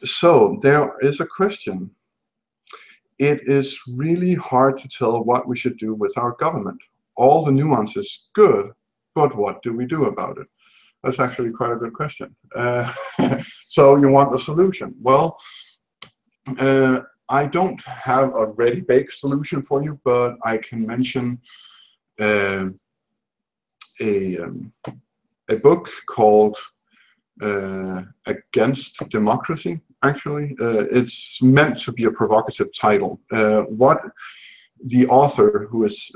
So there is a question. It is really hard to tell what we should do with our government. All the nuances good, but what do we do about it? That's actually quite a good question. So you want a solution? Well, I don't have a ready-baked solution for you, but I can mention uh, a book called Against Democracy. Actually, it's meant to be a provocative title. What the author, who is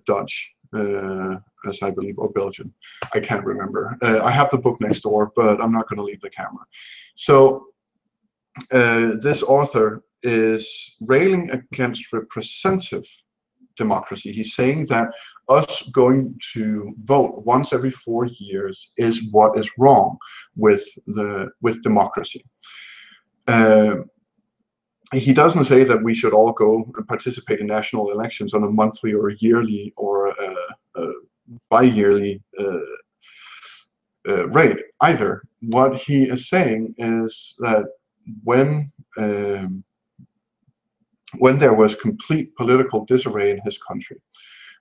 Dutch, as I believe, or Belgian, I can't remember. I have the book next door, but I'm not going to leave the camera. So this author is railing against representative democracy. He's saying that us going to vote once every 4 years is what is wrong with democracy. He doesn't say that we should all go and participate in national elections on a monthly or a yearly or a bi-yearly rate either. What he is saying is that when there was complete political disarray in his country,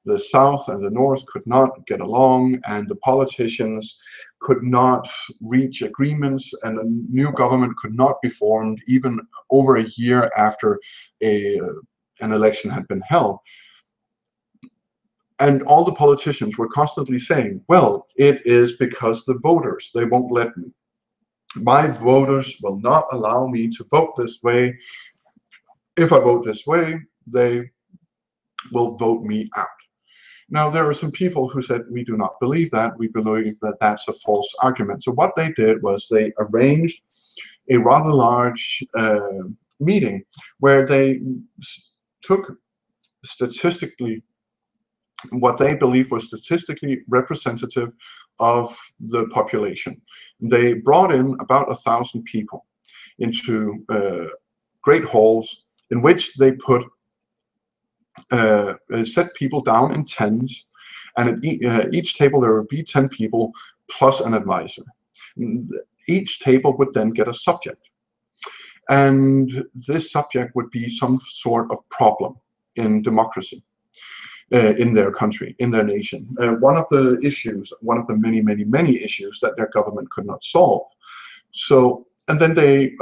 the South and the North could not get along, and the politicians could not reach agreements, and a new government could not be formed even over a year after an election had been held. And all the politicians were constantly saying, well, it is because the voters, they won't let me. My voters will not allow me to vote this way. If I vote this way, they will vote me out. Now, there are some people who said, we do not believe that. We believe that that's a false argument. So what they did was they arranged a rather large meeting where they took statistically what they believe was statistically representative of the population. They brought in about 1,000 people into great halls in which they put set people down in tens, and at each table there would be 10 people plus an advisor. Each table would then get a subject, and this subject would be some sort of problem in democracy in their country, in their nation. One of the issues, one of the many, many, many issues that their government could not solve. So, and then they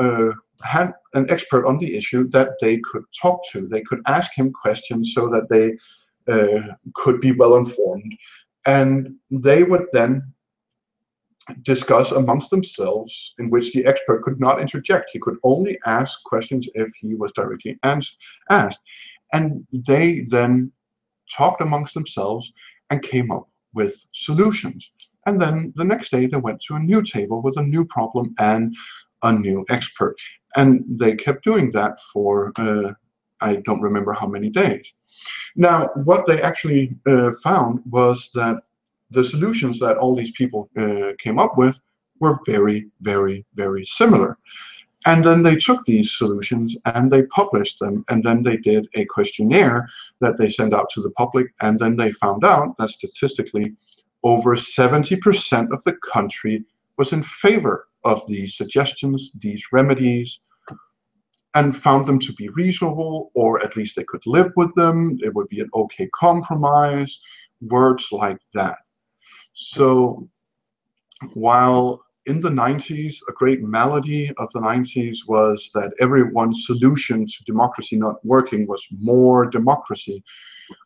had an expert on the issue that they could talk to. They could ask him questions so that they could be well informed, and they would then discuss amongst themselves, in which the expert could not interject. He could only ask questions if he was directly asked, and they then talked amongst themselves and came up with solutions. And then the next day they went to a new table with a new problem and a new expert. And they kept doing that for, I don't remember how many days. Now, what they actually found was that the solutions that all these people came up with were very, very, very similar. And then they took these solutions and they published them, and then they did a questionnaire that they sent out to the public, and then they found out that statistically over 70% of the country was in favor of these suggestions, these remedies, and found them to be reasonable, or at least they could live with them. It would be an okay compromise, words like that. So while in the 90s, a great malady of the 90s was that everyone's solution to democracy not working was more democracy,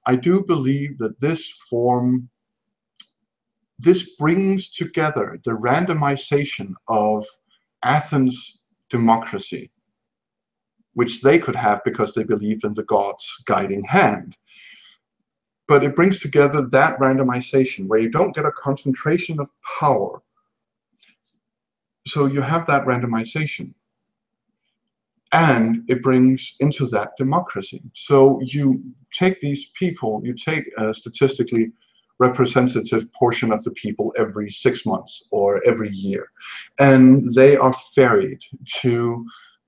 I do believe that this brings together the randomization of Athens' democracy, which they could have because they believed in the God's guiding hand. But it brings together that randomization where you don't get a concentration of power. So you have that randomization, and it brings into that democracy. So you take these people, you take a statistically representative portion of the people every 6 months or every year, and they are ferried to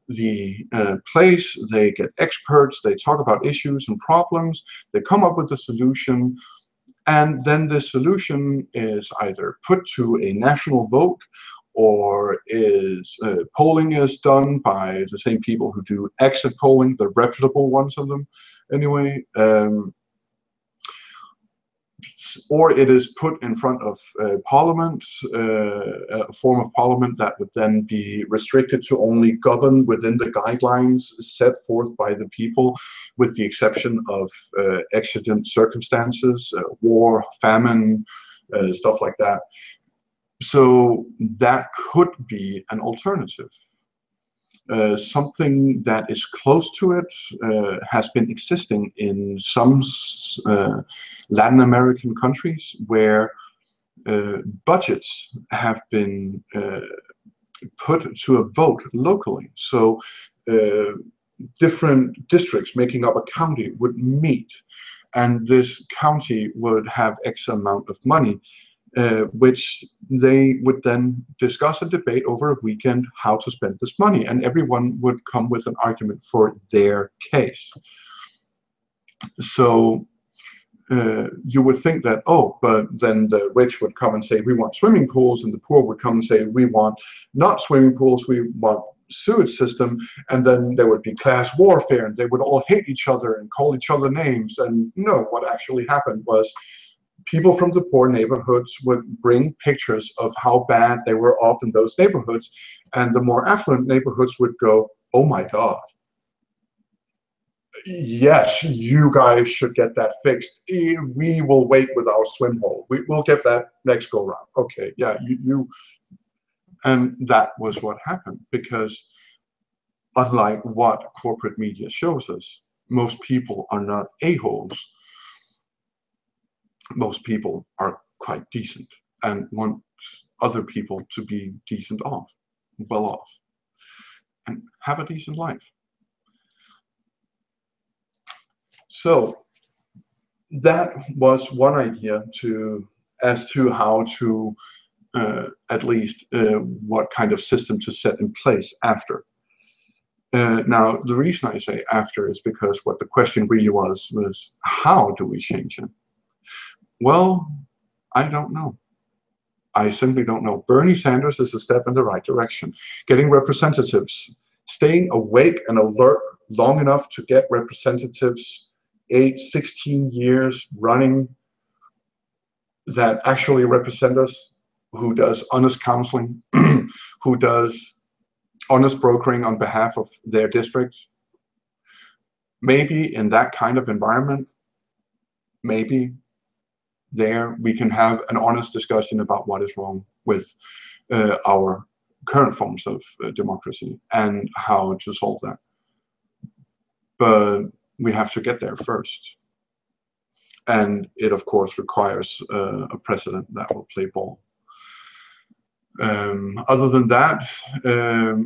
the place, they get experts, they talk about issues and problems, they come up with a solution, and then the solution is either put to a national vote, or is polling is done by the same people who do exit polling, the reputable ones of them anyway, or it is put in front of Parliament, a form of Parliament that would then be restricted to only govern within the guidelines set forth by the people, with the exception of exigent circumstances, war, famine, stuff like that. So that could be an alternative. Something that is close to it has been existing in some Latin American countries where budgets have been put to a vote locally. So different districts making up a county would meet, and this county would have X amount of money, which they would then discuss and debate over a weekend how to spend this money, and everyone would come with an argument for their case. So you would think that, oh, but then the rich would come and say, we want swimming pools, and the poor would come and say, we want not swimming pools, we want sewage system, and then there would be class warfare, and they would all hate each other and call each other names. And no, what actually happened was people from the poor neighborhoods would bring pictures of how bad they were off in those neighborhoods, and the more affluent neighborhoods would go, oh my God, yes, you guys should get that fixed. We will wait with our swim hole. We'll get that next go round. Okay, yeah, you. And that was what happened, because unlike what corporate media shows us, most people are not a-holes. Most people are quite decent and want other people to be decent off, well off, and have a decent life. So that was one idea as to how to at least what kind of system to set in place after. Now, the reason I say after is because what the question really was how do we change it? Well, I don't know. I simply don't know. Bernie Sanders is a step in the right direction. Getting representatives, staying awake and alert long enough to get representatives 16 years running that actually represent us, who does honest counseling, who does honest brokering on behalf of their districts. Maybe in that kind of environment, maybe there we can have an honest discussion about what is wrong with our current forms of democracy and how to solve that. But we have to get there first. And it, of course, requires a president that will play ball. Other than that,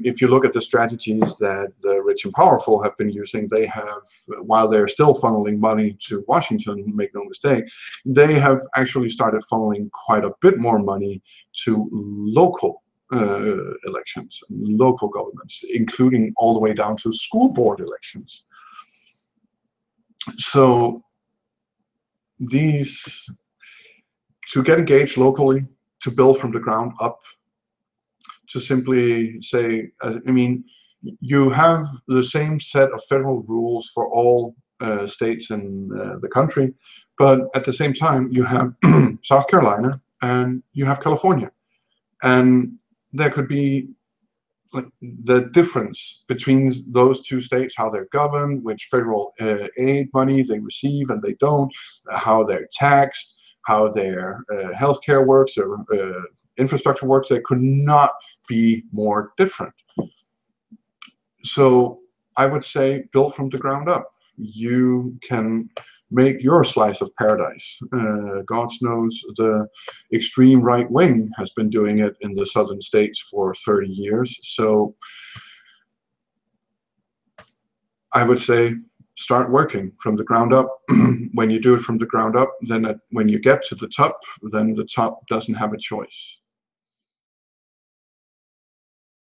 if you look at the strategies that the rich and powerful have been using, they have, while they're still funneling money to Washington, make no mistake, they have actually started funneling quite a bit more money to local elections, local governments, including all the way down to school board elections. So to get engaged locally, to build from the ground up, to simply say, I mean, you have the same set of federal rules for all states in the country, but at the same time, you have South Carolina and you have California. And there could be like the difference between those two states, how they're governed, which federal aid money they receive and they don't, how they're taxed, how their healthcare works or infrastructure works. They could not be more different. So I would say build from the ground up. You can make your slice of paradise. God knows the extreme right wing has been doing it in the southern states for 30 years. So I would say start working from the ground up. When you do it from the ground up, then when you get to the top, then the top doesn't have a choice.